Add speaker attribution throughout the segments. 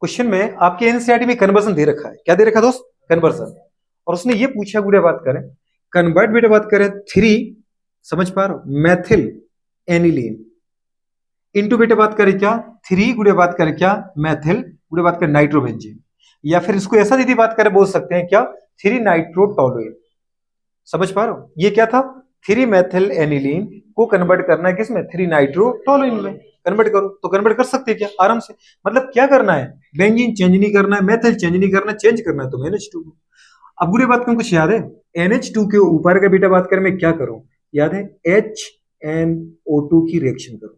Speaker 1: Question में आपके NCERT में कन्वर्जन दे रखा है, क्या दे रखा है दोस्त? कन्वर्जन। और उसने ये पूछा, गुड़े बात करें कन्वर्ट, बेटा बात करें थ्री, समझ पा रहे हो, मैथिल एनिलीन इनटू बेटा बात करें क्या, थ्री गुड़े बात करें क्या, मैथिल गुड़े बात करें नाइट्रोबेंजीन, या फिर इसको ऐसा यदि बात करें बोल सकते हैं क्या, थ्री नाइट्रोटोलुइन। समझ पा रहे हो, ये क्या था, थ्री मैथिल एनिलीन को कन्वर्ट करना है किसमें, थ्री नाइट्रोटोलुइन में कन्वर्ट करो, तो कन्वर्ट कर सकते हैं क्या आराम से। मतलब क्या करना है, बेंजीन चेंज नहीं करना है, मैथिल चेंज नहीं करना, चेंज करना है तो NH2 को। अब बुरी बात करूं, कुछ याद है, NH2 के ऊपर का बेटा बात करें मैं क्या करूं, याद है HNO2 की रिएक्शन करूं।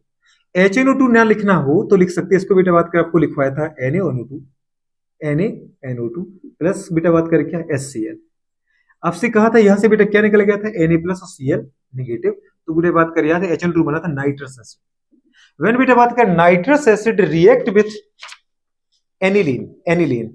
Speaker 1: HNO2 ना लिखना हो तो लिख सकते हैं इसको, बेटा बात कर आपको लिखवाया था NaNO2, NaNO2 प्लस बेटा बात करें क्या HCl। आपसे कहा था यहां से बेटा क्या निकल गया था, Na प्लस और Cl निगेटिव, तो बेटा बात कर याद है HNO2 बना था नाइट्रस एसिड। व्हेन बेटा बात कर nitrous acid react with aniline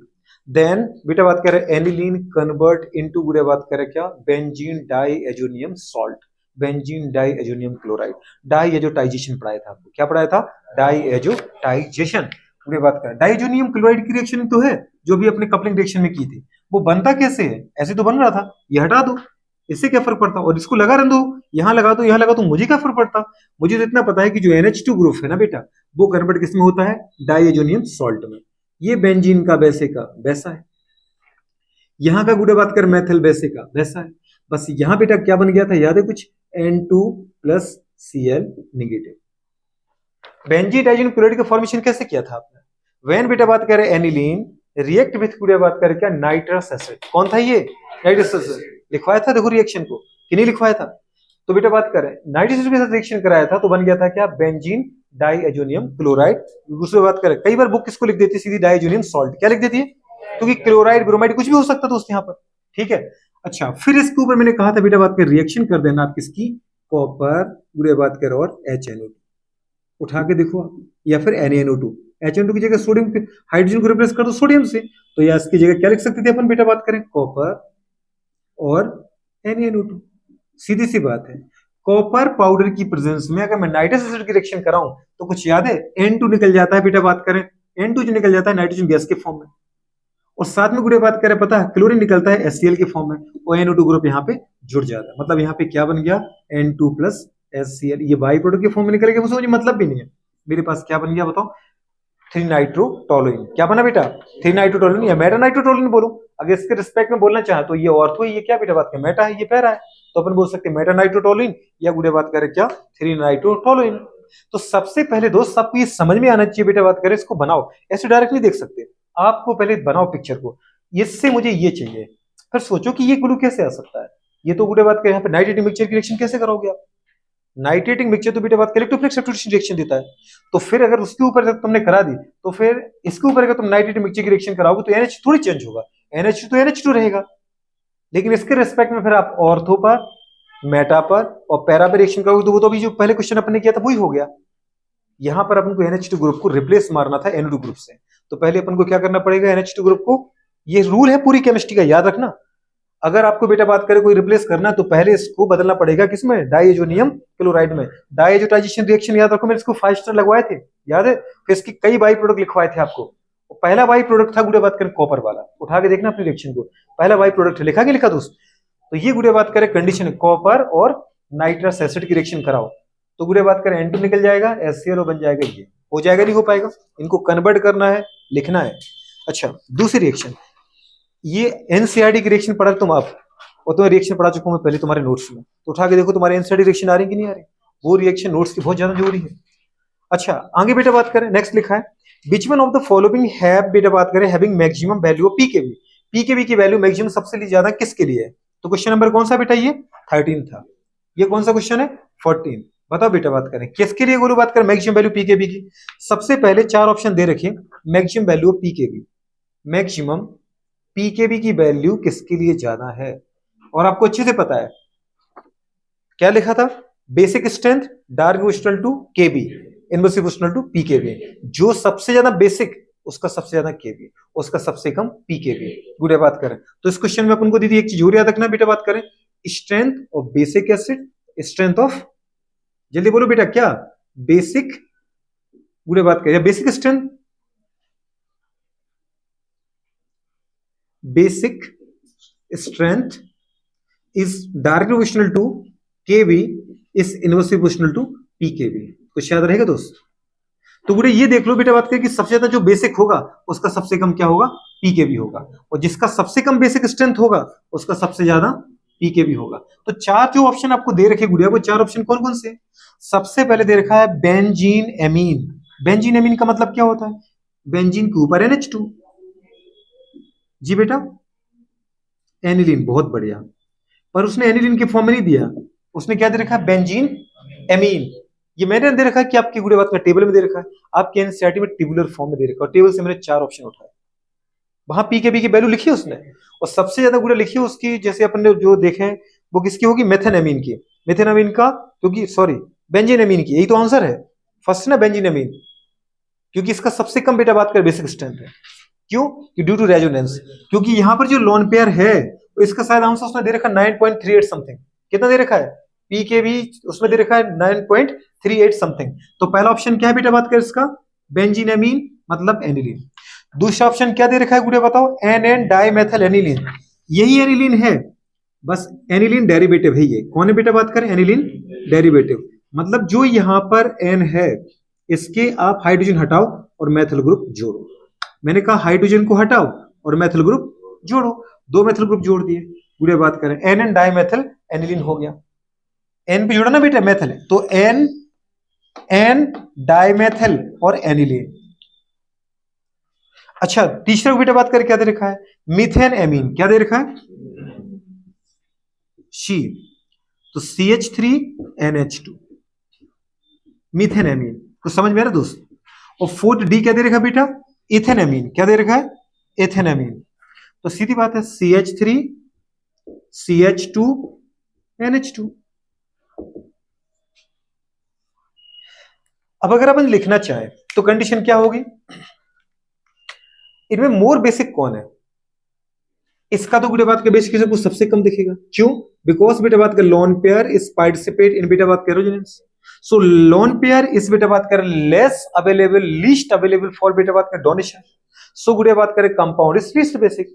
Speaker 1: then बेटा बात करें एनिलीन कन्वर्ट इनटू बेटा बात करें क्या, benzene diazonium salt, benzene diazonium chloride. Diazotisation पढ़ाया था आपको, क्या पढ़ाया था, डाइएजोटाइजेशन। बेटा बात करें डाइएजोनियम क्लोराइड की रिएक्शन तो है जो भी अपने कपलिंग रिएक्शन में की थी, वो बनता कैसे है, ऐसे तो बन रहा था, ये हटा दो, इससे क्या फर्क पड़ता, और इसको लगा रन दो, यहां लगा दो यहां लगा दो, मुझे क्या फर्क पड़ता। मुझे तो इतना पता है कि जो NH2 ग्रुप है ना बेटा, वो कन्वर्ट किसमें होता है, डाइएजोनियम सॉल्ट में। ये बेंजीन का वैसे का वैसा है, यहां का गुड़े बात कर मैथिल वैसे का वैसा है, बस यहां बेटा क्या बन गया था याद है कुछ, N2 plus Cl negative. Benzene Digene chloride का फॉर्मेशन कैसे किया था आपने, वेन बेटा बात करें एनिलीन रिएक्ट विथ गुड़े बात करें क्या, नाइट्रस एसिड। कौन था ये, नाइट्रस एसिड, लिखवाया था देखो रिएक्शन को कि नहीं लिखवाया था। तो बेटा बात करें नाइट्रस एसिड के साथ रिएक्शन कराया था तो बन गया था क्या, बेंजीन डाइएजोनियम क्लोराइड। दूसरी बात करें कई बार बुक किसको लिख देती है सीधी, डाइएजोनियम सॉल्ट, क्या लिख देती है, क्योंकि क्लोराइड ब्रोमाइड कुछ भी हो सकता था दोस्त यहाँ पर, ठीक है। अच्छा फिर इसके ऊपर मैंने कहा था बेटा बात कर रिएक्शन कर देना आप किसकी, कॉपर गुड़े बात कर और HNO2, उठा के देखो आप, या फिर NaNO2, HNO2 की जगह सोडियम हाइड्रोजन को रिप्लेस कर दो सोडियम से, तो या इसकी जगह क्या लिख सकते थे अपन बेटा बात करें, कॉपर और NaNO2। सीधी सी बात है, कॉपर पाउडर की प्रेजेंस में अगर मैं नाइट्रस एसिड की रिएक्शन कराऊं तो कुछ याद है, N2 निकल जाता है बेटा बात करें, N2 जो निकल जाता है नाइट्रोजन गैस के फॉर्म में, और साथ में गुड़े बात करें पता है क्लोरीन निकलता है HCl के फॉर्म में, और NO2 ग्रुप यहाँ पे जुड़ जाता है, मतलब यहाँ पे क्या बन गया, N2 प्लस HCl, ये बाई प्रोडक्ट के फॉर्म में निकल गया, मुझे मतलब भी नहीं है। मेरे पास क्या बन गया बताओ, थ्री नाइट्रोटोलुइन, क्या बना बेटा, थ्री नाइट्रोटोलुइन या मेटा नाइट्रोटोलुइन बोलो, अगर इसके रिस्पेक्ट में बोलना चाहे तो ये ऑर्थो है, ये क्या बेटा बात कर मेटा है, ये पैरा है, तो अपन बोल सकते हैं मेटा नाइट्रोटोलुइन, या गुड़े बात करें क्या, थ्री नाइट्रोटोलुइन। तो सबसे पहले दोस्त सबको ये समझ में आना चाहिए बेटा बात करें, इसको बनाओ, ऐसे डायरेक्ट नहीं देख सकते, आपको पहले बनाओ पिक्चर को, इससे मुझे ये चाहिए, फिर सोचो कि ये ग्लू कैसे आ सकता है। ये तो गुड़े बात करें यहाँ पे नाइट्रेटिंग मिक्सचर की रिएक्शन कैसे करोगे आप, नाइट्रेटिंग मिक्सचर तो बेटा बात इलेक्ट्रोफिलिक सब्स्टिट्यूशन रिएक्शन देता है, तो फिर अगर उसके ऊपर जब तुमने करा दी तो फिर इसके ऊपर अगर तुम नाइट्रेटिंग मिक्सचर की रिएक्शन कराओगे तो NH थोड़ी चेंज होगा, NH2 तो NH2 रहेगा, लेकिन इसके रिस्पेक्ट में फिर आप ऑर्थो पर, मेटा पर और पैरा पर रिएक्शन करोगे तो वो तो अभी जो पहले क्वेश्चन अपने किया था वही हो गया। यहां पर अपन को NH2 ग्रुप को रिप्लेस मारना था NO2 ग्रुप से, तो पहले अपन को क्या करना पड़ेगा, NH2 ग्रुप को, ये रूल है पूरी केमिस्ट्री का याद रखना, अगर आपको बेटा बात करें कोई रिप्लेस करना है तो पहले इसको बदलना पड़ेगा किसमें, डाइएजोनियम क्लोराइड में। डाइएजोटाइजेशन रिएक्शन याद रखो, मैंने इसको 5 स्टार लगवाए थे, याद है, फिर इसकी कई बाई प्रोडक्ट लिखवाए थे आपको। पहला बाई प्रोडक्ट था गुड़े बात करें कॉपर वाला, उठा के देखना अपनी रिएक्शन को, पहला बाई प्रोडक्ट लिखा के लिखा दोस्त, तो ये गुड़े बात करें कंडीशन है, कॉपर और नाइट्रस एसिड की रिएक्शन कराओ, तो गुड़े बात करें N2 निकल जाएगा, HCl बन जाएगा, ये हो जाएगा नहीं हो पाएगा, इनको कन्वर्ट करना है, लिखना है। अच्छा दूसरी रिएक्शन, ये एनसीईआरटी की रिएक्शन पढ़ा तुम आप, और तुम्हें रिएक्शन पढ़ा चुका हूं मैं पहले तुम्हारे नोट्स में, तो उठा के देखो तुम्हारे एनसीईआरटी रिएक्शन आ रही कि नहीं आ रही, वो रिएक्शन नोट्स की बहुत ज्यादा जरूरी है। अच्छा आगे बेटा बात करें, नेक्स्ट लिखा है which one of the following have बेटा बात करें having maximum value of pKb, pKb की वैल्यू मैक्सिमम सबसे ज्यादा किसके लिए है, तो क्वेश्चन नंबर कौन सा बेटा, ये 13 था, ये कौन सा क्वेश्चन है 14, बताओ बेटा बात करें किसके लिए गुरु बात करें मैक्सिमम वैल्यू पीकेबी की। सबसे पहले 4 ऑप्शन दे रखे, maximum value of pKb, maximum pKb की वैल्यू किसके लिए ज्यादा है, और आपको अच्छे से पता है क्या लिखा था, basic strength dark equal to Kb, inverse equal to pKb, जो सबसे ज्यादा बेसिक उसका सबसे ज्यादा केबी, उसका सबसे कम पीकेबी। गुड बात करें तो इस क्वेश्चन में अपन को दीदी एक चीज और याद रखना बेटा, बात करें strength of basic acid, strength of, जल्दी बोलो बेटा क्या, बेसिक, गुड बात करें basic strength, basic strength is directly proportional to KV is inversely proportional to PKV. कुछ याद रहेगा दोस्त? तो पूरे ये देख लो बेटा बात करें कि सबसे ज्यादा जो बेसिक होगा उसका सबसे कम क्या होगा? पीकेवी होगा, और जिसका सबसे कम बेसिक स्ट्रेंथ होगा उसका सबसे ज्यादा पीकेवी होगा। तो चार जो ऑप्शन आपको दे रखे गुड़िया, वो चार ऑप्शन कौन कौन से? सबसे पहले दे रखा है बेंजीन एमीन। बेंजीन एमीन का मतलब क्या होता है? बेंजीन के ऊपर NH2। जी बेटा, एनिलीन, बहुत बढ़िया। पर उसने एनिलीन के फॉर्म में नहीं दिया, उसने क्या दे रखा है? Benzene amine. ये मैंने दे रखा है कि आपकी गुड़िया बात का टेबल में दे रखा है, आपके एनसीईआरटी में टेबुलर फॉर्म में दे रखा है, और टेबल से मैंने चार ऑप्शन उठाए, वहां पीकेबी की वैल्यू लिखी है उसने, और सबसे ज्यादा गुड़िया लिखी है उसकी, जैसे अपन ने जो देखे वो किसकी होगी? मेथेनामीन की। मेथेनामीन का, क्योंकि सॉरी बेंजीन एमीन की, यही तो आंसर है फर्स्ट ना, बेंजीन एमीन, क्योंकि इसका सबसे कम बेटा बात कर बेसिक स्ट्रेंथ है। क्यों? कि ड्यू टू रेजोनेंस, क्योंकि यहां पर जो लोन पेयर है तो इसका शायद आंसर उसने दे रखा 9.38 समथिंग। कितना दे रखा है? पीकेबी उसमें दे रखा है 9.38 समथिंग। तो पहला ऑप्शन क्या है बेटा बात कर इसका? बेंजीन एमीन मतलब एनिलीन। दूसरा ऑप्शन क्या दे रखा है गुड़िया बताओ? N dimethyl aniline. यही एनिलीन है, बस एनिलीन डेरिवेटिव है। ये कौन है बेटा बात करें? एनिलीन डेरिवेटिव, मतलब जो यहां पर एन है इसके आप हाइड्रोजन हटाओ और मैथल ग्रुप जोड़ो। मैंने कहा हाइड्रोजन को हटाओ और मैथल ग्रुप जोड़ो, दो मैथल ग्रुप जोड़ दिए। गुड़िया बात करें एन डाइमेथल एनिलीन हो गया। एन पे जोड़ा ना बेटा मैथल है, तो एन डाइमेथल और एनिलीन। अच्छा, तीसरा बेटा बात करें क्या दे रखा है? Methane amine. क्या दे रखा है? शी, तो CH3NH2 मीथेन एमीन। तो समझ में आ रहा दोस्त? और फोर्थ डी क्या दे रखा बेटा? Ethane amine. क्या दे रखा है? Ethane amine. तो सीधी बात है CH3 CH2 NH2। अब अगर अपन लिखना चाहे तो कंडीशन क्या होगी? इनमें मोर बेसिक कौन है? इसका तो बेटा बात कर बेसिक कुछ सबसे कम दिखेगा। क्यों? बिकॉज बेटा बात कर lone pair is participate in बेटा बात कर रेजोनेंस। सो लोन पेयर इस बेटा बात कर less available, least available for बेटा बात कर डोनेशन। सो गुड़िया बात करें कंपाउंड इज लीस्ट बेसिक।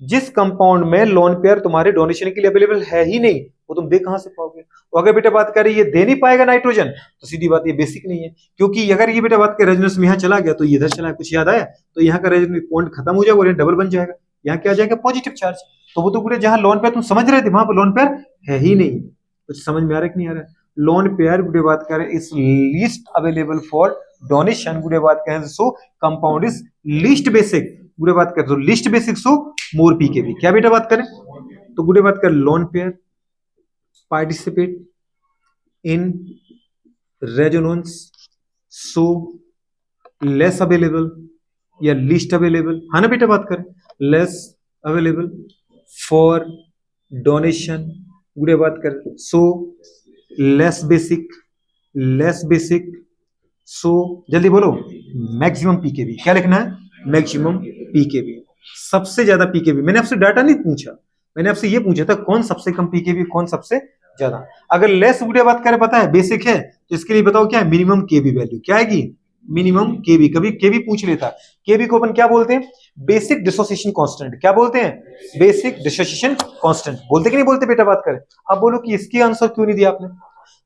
Speaker 1: जिस कंपाउंड में लोन पेयर तुम्हारे डोनेशन के लिए अवेलेबल है ही नहीं, वो तुम दे कहां से पाओगे? और अगर बेटा बात करें ये दे नहीं पाएगा नाइट्रोजन, तो सीधी बात ये बेसिक नहीं है। क्योंकि अगर ये बेटा बात कर रेजोनेंस में यहां चला गया तो ये इधर चला, कुछ याद आया? तो यहाँ का रेजोनेंस पॉइंट खत्म हो जाएगा और डबल बन जाएगा, यहाँ क्या आ जाएगा? Positive charge. तो वो तो पूरे जहां लोन पेयर तुम समझ रहे थे वहां पर लोन पेयर है ही नहीं। कुछ समझ में आ रहा है कि नहीं आ रहा है? लोन पेयर गुडे बात करें इस लीस्ट अवेलेबल फॉर डोनेशन। गुडे बात करें सो कंपाउंड इज लीस्ट बेसिक। गुडे बात करें तो लीस्ट बेसिक सो मोर पीकेबी। क्या बेटा बात करें? तो गुडे बात करें lone pair participate in resonance so less available या लीस्ट अवेलेबल, है ना बेटा बात करें? Less available for donation. गुडे बात करें सो लेस बेसिक सो जल्दी बोलो मैक्सिमम पीकेबी। क्या लिखना है? मैक्सिमम पीकेबी, सबसे ज्यादा पीकेबी। मैंने आपसे डाटा नहीं पूछा, मैंने आपसे ये पूछा था कौन सबसे कम पीकेबी, कौन सबसे ज्यादा। अगर लेस गुड़िया बात करें पता है बेसिक है, तो इसके लिए बताओ क्या है? मिनिमम केबी वैल्यू क्या आएगी? मिनिमम केबी। कभी केबी पूछ लेता, केबी को अपन क्या बोलते हैं? Basic dissociation constant. क्या बोलते हैं? Basic dissociation constant. बोलते कि नहीं बोलते बेटा बात करें? अब बोलो कि इसकी आंसर क्यों नहीं दिया आपने?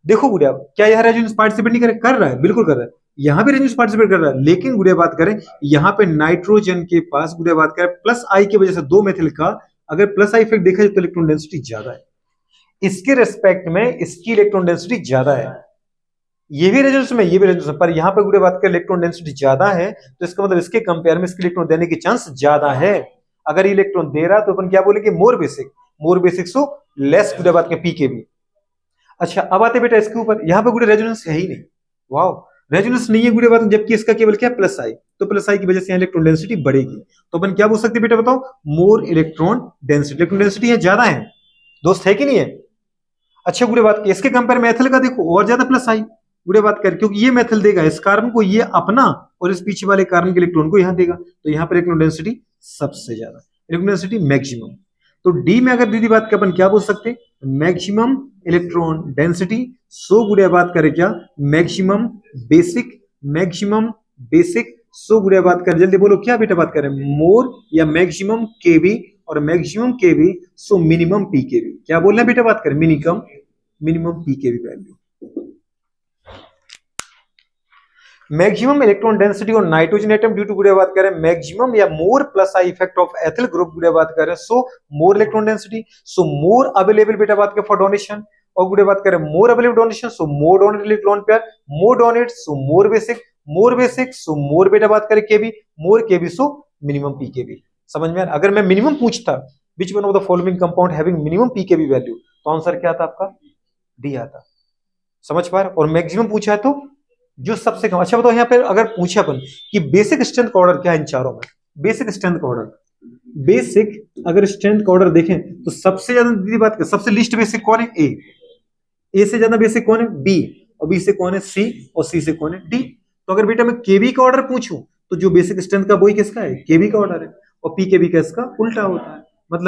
Speaker 1: देखो गुड़िया, क्या यह रेजोनेंस पार्टिसिपेट नहीं कर रहा है? बिल्कुल कर रहा है, यहां पे रेजोनेंस पार्टिसिपेट कर रहा है। लेकिन गुड़िया बात करें यहां पे नाइट्रोजन के पास गुड़िया बात करें प्लस आई की वजह से दो मेथिल का अगर प्लस आई इफेक्ट देखा जाए तो इलेक्ट्रॉन डेंसिटी ज्यादा है, इसके रेस्पेक्ट में इसकी इलेक्ट्रॉन डेंसिटी ज्यादा है। ये भी रेजोनेंस में, ये भी रेजोनेंस में, पर यहां पर गुड़िया बात करें इलेक्ट्रॉन डेंसिटी ज्यादा है, तो इसका मतलब इसके कंपेयर में इसके इलेक्ट्रॉन देने की चांस ज्यादा है। अगर ये इलेक्ट्रॉन दे रहा तो अपन क्या बोलेंगे? मोर बेसिक सो लेस गुड़िया बात करें पीकेबी। अच्छा, अब आते बेटा इसके ऊपर, यहां पे गुड़े रेजोनेंस है ही नहीं। वाओ, रेजोनेंस नहीं है गुड़े बात, जबकि इसका केवल क्या? प्लस आई। तो प्लस आई की वजह से यहाँ इलेक्ट्रॉन डेंसिटी बढ़ेगी। तो अपन क्या बोल सकते बेटा बताओ? मोर इलेक्ट्रॉन डेंसिटी। इलेक्ट्रॉन डेंसिटी है ज्यादा है दोस्त, है कि नहीं है? अच्छा गुड़े बात की इसके कंपेयर मेथल का देखो और ज्यादा प्लस आई गुड़े बात कर, क्योंकि ये मेथल देगा इस कार्बन को ये अपना और इस पीछे वाले कार्बन के इलेक्ट्रॉन को यहां देगा, तो यहां पर इलेक्ट्रॉन डेंसिटी सबसे ज्यादा, इलेक्ट्रॉन डेंसिटी मैक्सिमम। तो डी में अगर दीदी बात कर अपन क्या बोल सकते हैं? Maximum electron density. सो गुड़िया बात करें क्या? मैक्सिमम बेसिक सो गुड़िया बात कर, जल्दी बोलो क्या बेटा बात करें, मोर या मैक्सिमम केवी, और maximum KV so minimum P KV, क्या बोलना है बेटा बात करें, minimum P KV value. Maximum electron density और नाइट्रोजन एटम ड्यू टू गुड़िया बात करें मैक्सिमम या more plus I effect of ethyl group गुड़िया बात करें, so more electron density, so more available बेटा बात करें फॉर डोनेशन, और गुड़िया बात करें more available donation so more donate electron pair, more donate सो मोर बेसिक सो मोर बेटा बात करें केबी, मोर केबी सो मिनिमम पी केबी। समझ में? अगर मैं मिनिमम पूछता which one of the following compound having minimum P KB value, तो आंसर क्या आता आपका, डी आता। समझ पा रहे? और मैक्सिमम पूछा है तो जो सबसे कम। अच्छा बताओ यहाँ पे अगर पूछे अपन कि बेसिक स्ट्रेंथ का ऑर्डर क्या है इन चारों में, बेसिक स्ट्रेंथ का ऑर्डर, बेसिक अगर स्ट्रेंथ का ऑर्डर देखें तो सबसे ज्यादा दीदी बात कर, सबसे लिस्ट बेसिक कौन है, ए से ज्यादा बेसिक कौन है, बी, और बी से कौन है, सी, और सी से कौन है, डी। तो अगर बेटा मैं केबी का ऑर्डर पूछूं तो जो बेसिक स्ट्रेंथ का वही किसका है, केबी का ऑर्डर है, और पी केबी का इसका उल्टा होता है।